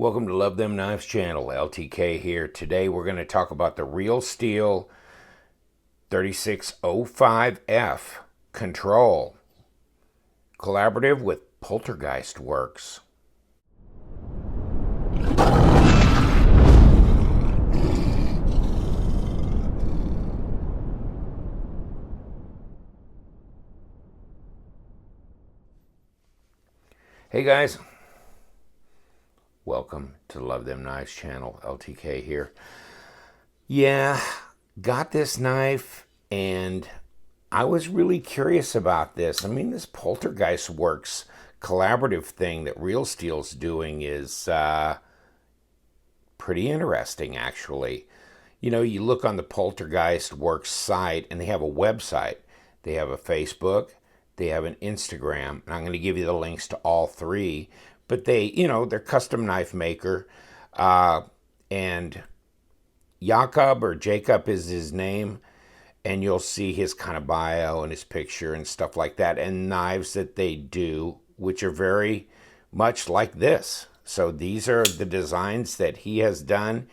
Welcome to Love Them Knives channel. LTK here. Today we're going to talk about the Real Steel 3605F Control collaborative with Poltergeist Works. Hey guys, welcome to Love Them Knives channel. LTK here. Yeah, got this knife and I was really curious about this. I mean, this Poltergeist Works collaborative thing that Real Steel's doing is pretty interesting, actually. You know, you look on the Poltergeist Works site and they have a website. They have a Facebook. They have an Instagram. And I'm going to give you the links to all three. But they're custom knife maker. And Jacob is his name. And you'll see his kind of bio and his picture and stuff like that. And knives that they do, which are very much like this. So these are the designs that he has done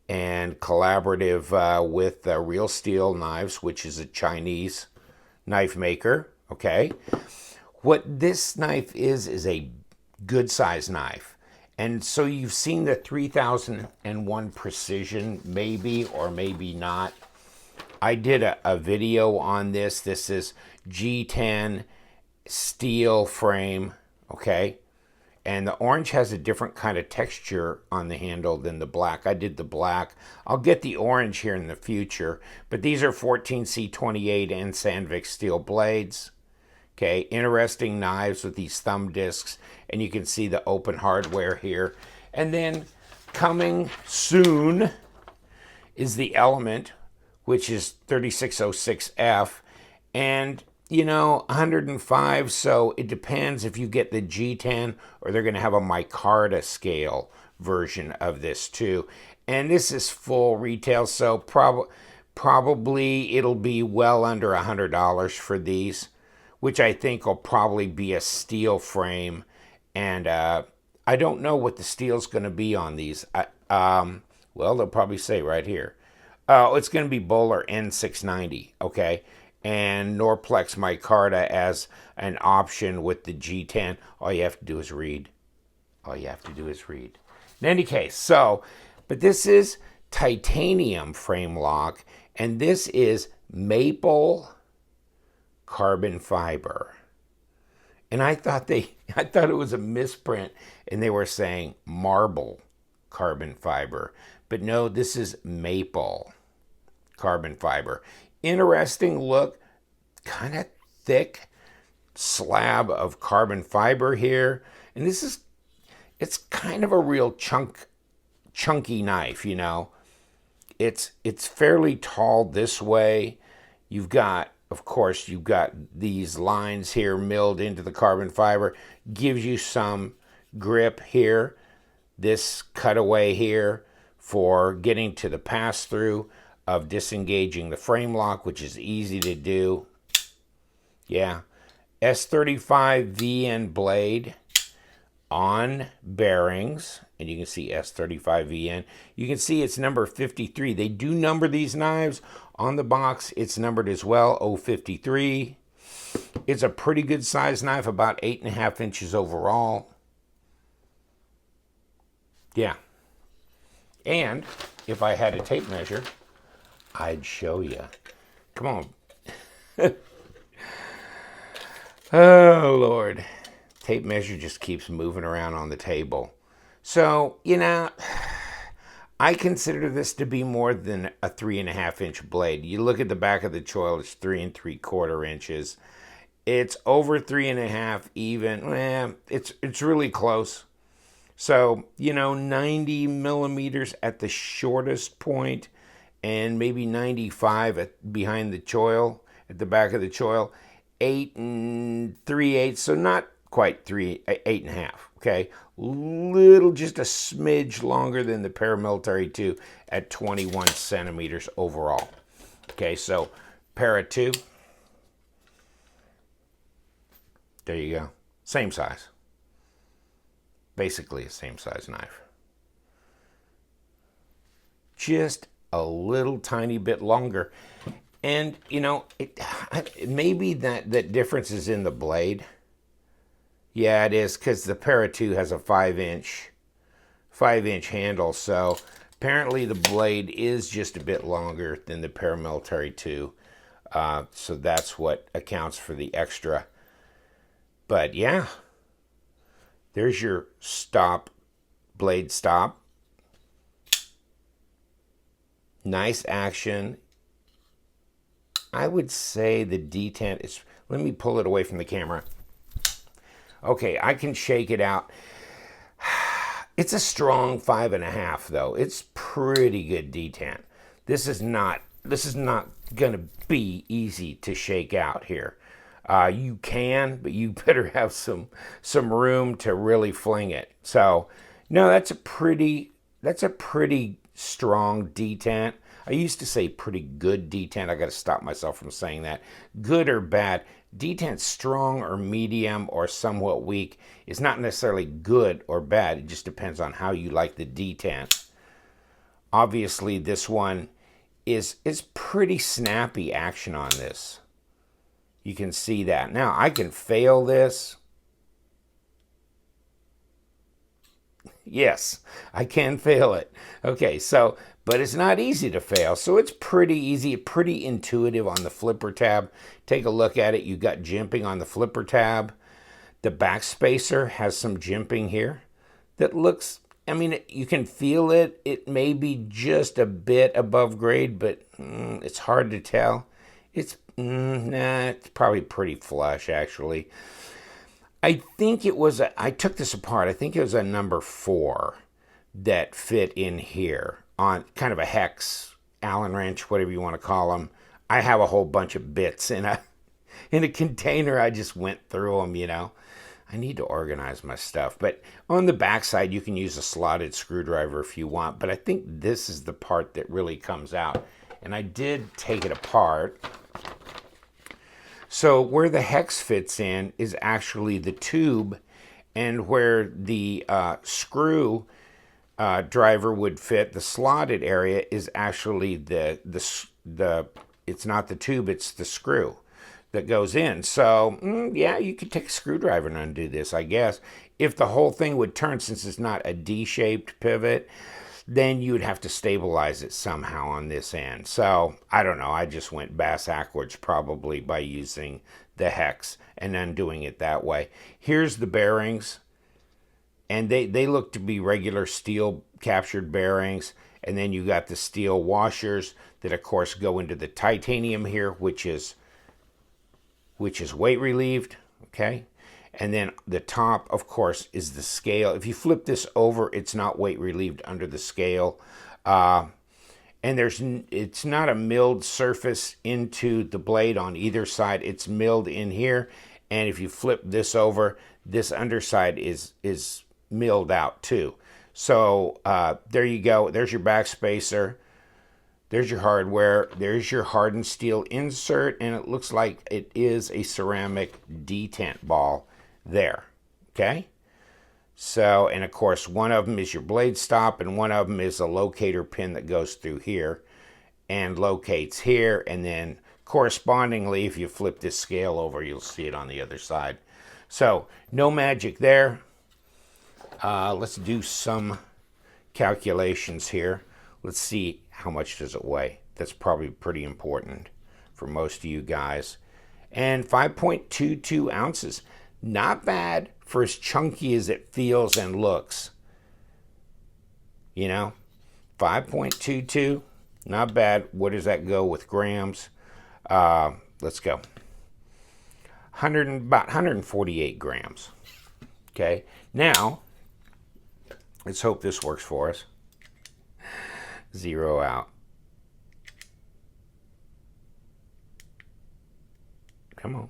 and collaborative with Real Steel Knives, which is a Chinese knife maker. Okay. What this knife is a good size knife. And so you've seen the 3001 Precision, maybe or maybe not. I did a video on this. This is G10 steel frame, okay? And the orange has a different kind of texture on the handle than the black. I did the black. I'll get the orange here in the future. But these are 14C28 and Sandvik steel blades. Okay, interesting knives with these thumb discs. And you can see the open hardware here. And then coming soon is the Element, which is 3606F. And, 105, so it depends if you get the G10 or they're going to have a micarta scale version of this too. And this is full retail, so probably it'll be well under $100 for these, which I think will probably be a steel frame. And I don't know what the steel's going to be on these. Well, they'll probably say right here. Oh, it's going to be Bowler N690, okay? And Norplex micarta as an option with the G10. All you have to do is read. All you have to do is read. In any case, but this is titanium Framelock, and this is maple carbon fiber. And I thought it was a misprint, and they were saying marble carbon fiber. But no, this is maple carbon fiber. Interesting look, kind of thick slab of carbon fiber here. And it's kind of a real chunky knife, It's fairly tall this way. You've got these lines here milled into the carbon fiber. Gives you some grip here. This cutaway here for getting to the pass-through of disengaging the frame lock, which is easy to do. Yeah. S35 VN blade on bearings, and you can see S35 VN. You can see it's number 53. They do number these knives. On the box, it's numbered as well, 053. It's a pretty good size knife, about 8.5 inches overall. Yeah. And if I had a tape measure, I'd show you. Come on. Oh, Lord. Tape measure just keeps moving around on the table. So, I consider this to be more than a 3.5 inch blade. You look at the back of the choil, it's 3 3/4 inches. It's over 3.5 even. It's really close. So, 90 millimeters at the shortest point and maybe 95 behind the choil, at the back of the choil. 8 3/8, so not quite 8.5, okay? Just a smidge longer than the Paramilitary 2 at 21 centimeters overall. Okay, so Para 2. There you go. Same size. Basically a same size knife. just a little tiny bit longer. And, you know, maybe that difference is in the blade. Yeah, it is, because the Para 2 has a 5-inch handle, so apparently the blade is just a bit longer than the Paramilitary 2. So that's what accounts for the extra. But yeah, there's your blade stop. Nice action. I would say the detent is, let me pull it away from the camera. Okay, I can shake it out. It's a strong 5.5 though. It's pretty good detent. This is not gonna be easy to shake out here. You can, but you better have some room to really fling it. So, no, that's a pretty strong detent. I used to say pretty good detent. I got to stop myself from saying that. Good or bad. Detent strong or medium or somewhat weak is not necessarily good or bad. It just depends on how you like the detent. Obviously, this one is pretty snappy action on this. You can see that. Now, I can fail this. Yes, I can fail it. Okay, so, but it's not easy to fail. So it's pretty easy, pretty intuitive on the flipper tab. Take a look at it. You got jimping on the flipper tab. The backspacer has some jimping here that looks, I mean, you can feel it. It may be just a bit above grade, but it's hard to tell. It's, it's probably pretty flush, actually. I think it was, I took this apart. I think it was a number 4 that fit in here on kind of a hex, Allen wrench, whatever you want to call them. I have a whole bunch of bits in a container. I just went through them, you know. I need to organize my stuff. But on the backside, you can use a slotted screwdriver if you want. But I think this is the part that really comes out. And I did take it apart. So where the hex fits in is actually the tube, and where the screw driver would fit, the slotted area, is actually the it's not the tube, it's the screw that goes in. So yeah, you could take a screwdriver and undo this, I guess. If the whole thing would turn, since it's not a D-shaped pivot, then you would have to stabilize it somehow on this end. So, I don't know, I just went backwards probably by using the hex and undoing it that way. Here's the bearings, and they look to be regular steel captured bearings, and then you got the steel washers that of course go into the titanium here, which is weight relieved, okay? And then the top, of course, is the scale. If you flip this over, it's not weight relieved under the scale. And it's not a milled surface into the blade on either side. It's milled in here. And if you flip this over, this underside is milled out too. So there you go. There's your backspacer. There's your hardware. There's your hardened steel insert. And it looks like it is a ceramic detent ball there, okay? So, and of course, one of them is your blade stop, and one of them is a locator pin that goes through here and locates here, and then correspondingly, if you flip this scale over, you'll see it on the other side. So, no magic there. Let's do some calculations here. Let's see how much does it weigh. That's probably pretty important for most of you guys. And 5.22 ounces. Not bad for as chunky as it feels and looks. You know, 5.22, not bad. What does that go with grams? Let's go. About 148 grams. Okay, now, let's hope this works for us. 0 out. Come on.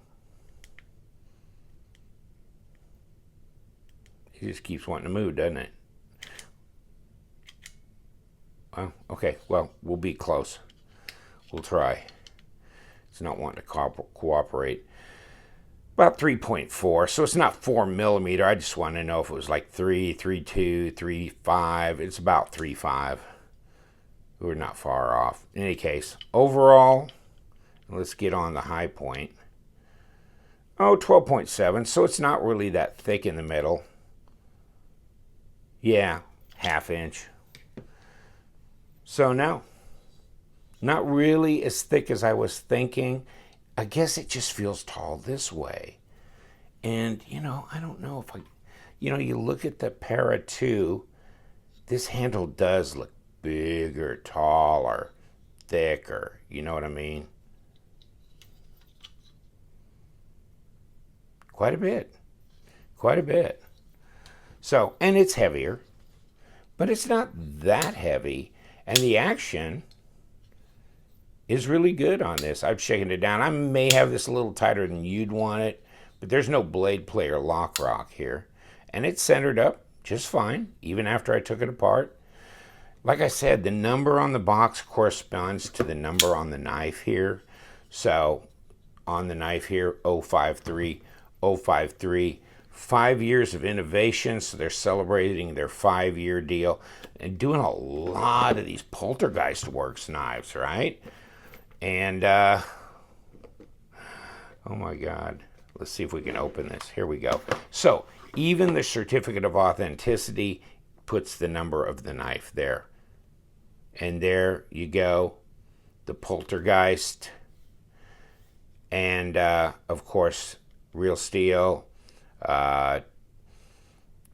It just keeps wanting to move, doesn't it? Well, okay. Well, we'll be close. We'll try. It's not wanting to cooperate. About 3.4. So it's not 4 millimeter. I just want to know if it was like 3, 3.2, 3.5. It's about 3.5. We're not far off. In any case, overall, let's get on the high point. Oh, 12.7, so it's not really that thick in the middle. Yeah, ½ inch. So no, not really as thick as I was thinking. I guess it just feels tall this way. And, I don't know if you look at the Para 2, this handle does look bigger, taller, thicker. You know what I mean? Quite a bit. Quite a bit. So, and it's heavier, but it's not that heavy. And the action is really good on this. I've shaken it down. I may have this a little tighter than you'd want it, but there's no blade player lock rock here. And it's centered up just fine, even after I took it apart. Like I said, the number on the box corresponds to the number on the knife here. So on the knife here, 053, 053. 5 years of innovation, so they're celebrating their 5-year deal and doing a lot of these Poltergeist Works knives, right? And, oh my God. Let's see if we can open this. Here we go. So, even the certificate of authenticity puts the number of the knife there. And there you go. The Poltergeist. And, of course, real steel.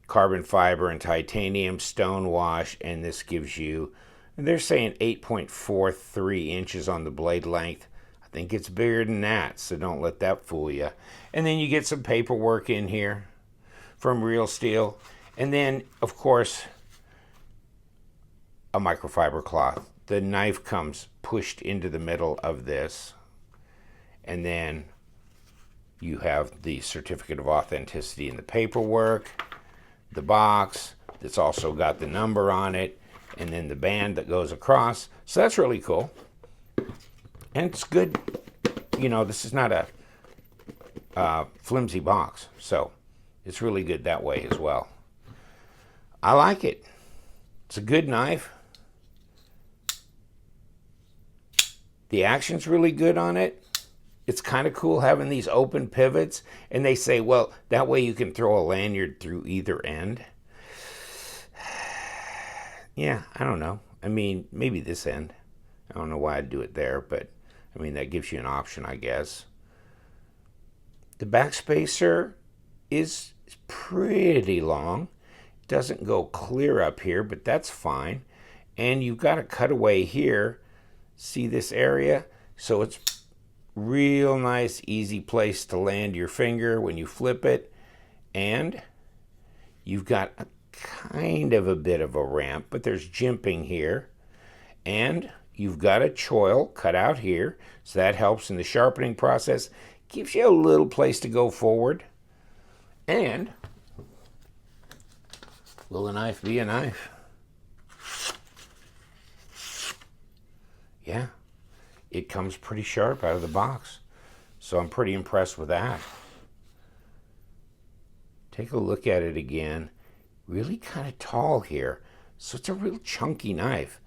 Carbon fiber and titanium stone wash, and this gives you, and they're saying 8.43 inches on the blade length. I think it's bigger than that, so don't let that fool you. And then you get some paperwork in here from Real Steel, and then of course a microfiber cloth. The knife comes pushed into the middle of this, and then you have the certificate of authenticity in the paperwork, the box that's also got the number on it, and then the band that goes across. So that's really cool. And it's good. This is not a flimsy box. So it's really good that way as well. I like it. It's a good knife. The action's really good on it. It's kind of cool having these open pivots, and they say, well, that way you can throw a lanyard through either end. Yeah, I don't know. I mean, maybe this end. I don't know why I'd do it there, but I mean, that gives you an option, I guess. The backspacer is pretty long. It doesn't go clear up here, but that's fine. And you've got a cutaway here. See this area? So it's real nice, easy place to land your finger when you flip it. And you've got a kind of a bit of a ramp, but there's jimping here. And you've got a choil cut out here, so that helps in the sharpening process. Gives you a little place to go forward. And will a knife be a knife? Yeah. It comes pretty sharp out of the box. So I'm pretty impressed with that. Take a look at it again. Really kind of tall here. So it's a real chunky knife.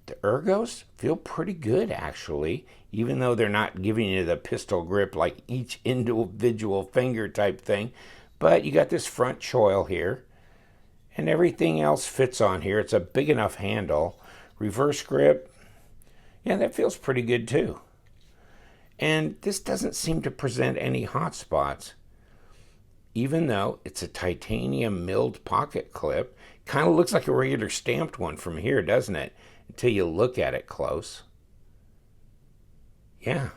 The ergos feel pretty good, actually, even though they're not giving you the pistol grip like each individual finger type thing. But you got this front choil here, and everything else fits on here. It's a big enough handle. Reverse grip. Yeah, that feels pretty good too. And this doesn't seem to present any hot spots, even though it's a titanium milled pocket clip. Kind of looks like a regular stamped one from here, doesn't it? Until you look at it close. Yeah.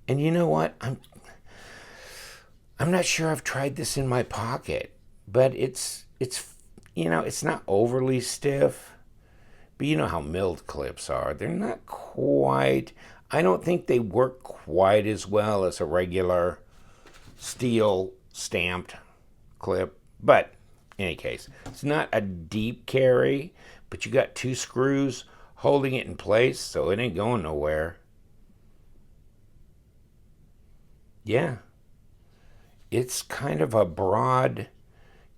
And you know what? I'm not sure I've tried this in my pocket, but it's not overly stiff. But you know how milled clips are. They're not quite, I don't think they work quite as well as a regular steel stamped clip. But in any case, it's not a deep carry, but you got 2 screws holding it in place, so it ain't going nowhere. Yeah. It's kind of a broad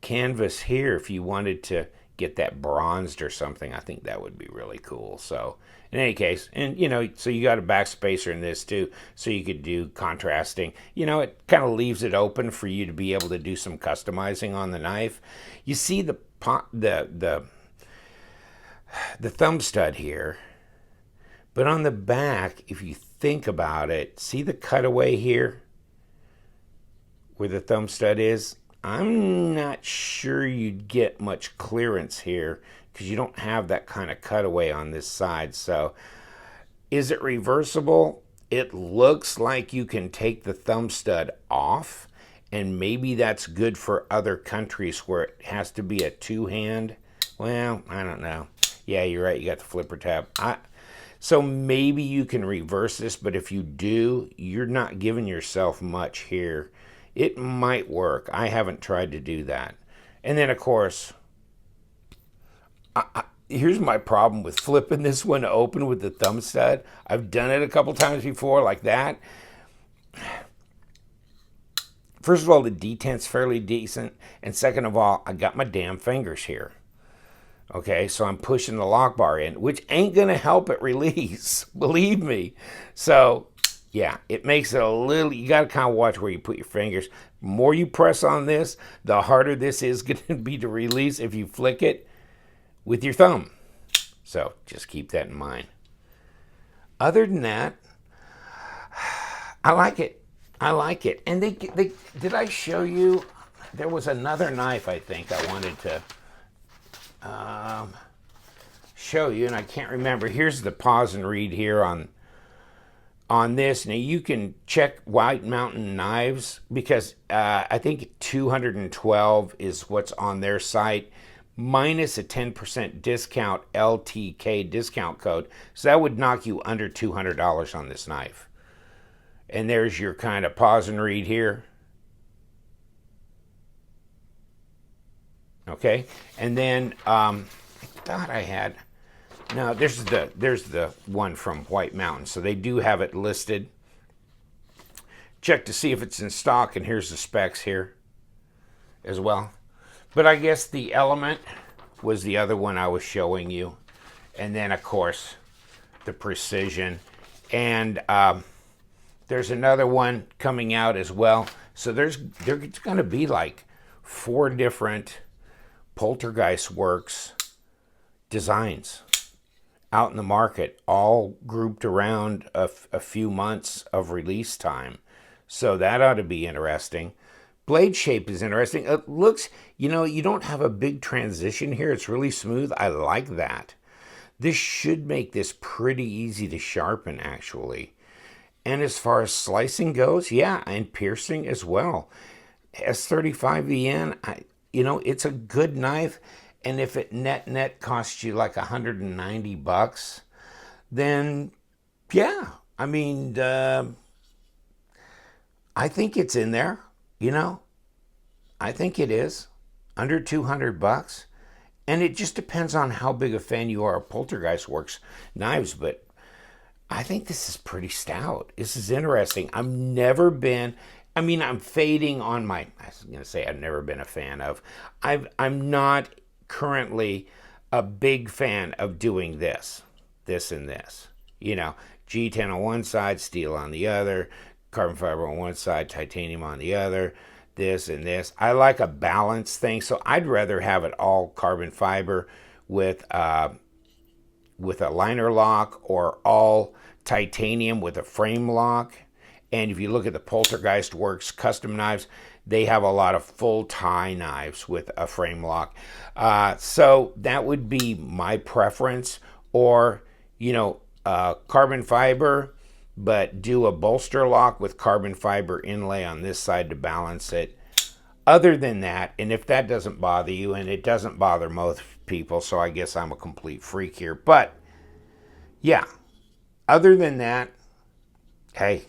canvas here if you wanted to get that bronzed or something, I think that would be really cool. So in any case, and you know, so you got a backspacer in this too, so you could do contrasting. You know, it kind of leaves it open for you to be able to do some customizing on the knife. You see the thumb stud here, but on the back, if you think about it, see the cutaway here where the thumb stud is? I'm not sure you'd get much clearance here because you don't have that kind of cutaway on this side. So is it reversible? It looks like you can take the thumb stud off, and maybe that's good for other countries where it has to be a two-hand. Well, I don't know. Yeah, you're right. You got the flipper tab. So maybe you can reverse this, but if you do, you're not giving yourself much here. It might work. I haven't tried to do that. And then, of course, here's my problem with flipping this one open with the thumb stud. I've done it a couple times before like that. First of all, the detent's fairly decent. And second of all, I got my damn fingers here. Okay, so I'm pushing the lock bar in, which ain't going to help it release, believe me. So, yeah, it makes it a little, you got to kind of watch where you put your fingers. The more you press on this, the harder this is going to be to release if you flick it with your thumb. So, just keep that in mind. Other than that, I like it. I like it. And they did I show you? There was another knife, I think, I wanted to show you, and I can't remember. Here's the pause and read here on this. Now you can check White Mountain Knives because I think 212 is what's on their site, minus a 10% discount, LTK discount code. So that would knock you under $200 on this knife. And there's your kind of pause and read here. Okay, and then I thought I had. No, there's the one from White Mountain. So they do have it listed. Check to see if it's in stock, and here's the specs here as well. But I guess the Element was the other one I was showing you, and then of course the Precision, and there's another one coming out as well. So there's going to be like 4 different Poltergeist Works designs out in the market, all grouped around a few months of release time. So that ought to be interesting. Blade shape is interesting. It looks, you know, you don't have a big transition here. It's really smooth. I like that. This should make this pretty easy to sharpen, actually. And as far as slicing goes, yeah, and piercing as well. S35VN, you know, it's a good knife, and if it net costs you like $190, then yeah, I mean, I think it's in there, you know, I think it is under $200, and it just depends on how big a fan you are of Poltergeist Works knives, but I think this is pretty stout. This is interesting. I've never been. I mean, I'm fading on my, I was going to say I've never been a fan of. I'm not currently a big fan of doing this, and this. You know, G10 on one side, steel on the other, carbon fiber on one side, titanium on the other, this and this. I like a balanced thing, so I'd rather have it all carbon fiber with a liner lock, or all titanium with a frame lock. And if you look at the Poltergeist Works custom knives, they have a lot of full tie knives with a frame lock. So that would be my preference. Or, you know, carbon fiber, but do a bolster lock with carbon fiber inlay on this side to balance it. Other than that, and if that doesn't bother you, and it doesn't bother most people, so I guess I'm a complete freak here. But, yeah, other than that, hey,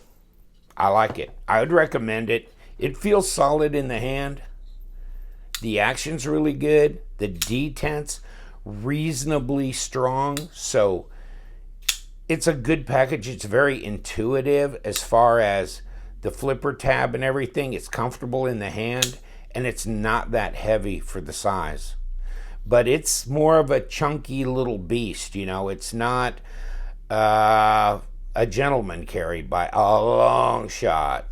I like it. I would recommend it. It feels solid in the hand. The action's really good. The detent's reasonably strong. So it's a good package. It's very intuitive as far as the flipper tab and everything. It's comfortable in the hand, and it's not that heavy for the size. but it's more of a chunky little beast. It's not a gentleman carry by a long shot,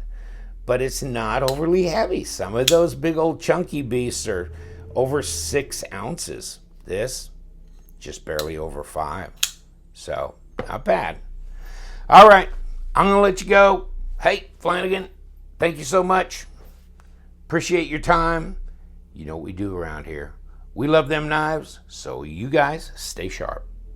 but it's not overly heavy. Some of those big old chunky beasts are over 6 ounces. This, just barely over 5. So, not bad. All right, I'm going to let you go. Hey, Flanagan, thank you so much. Appreciate your time. You know what we do around here. We love them knives, so you guys stay sharp.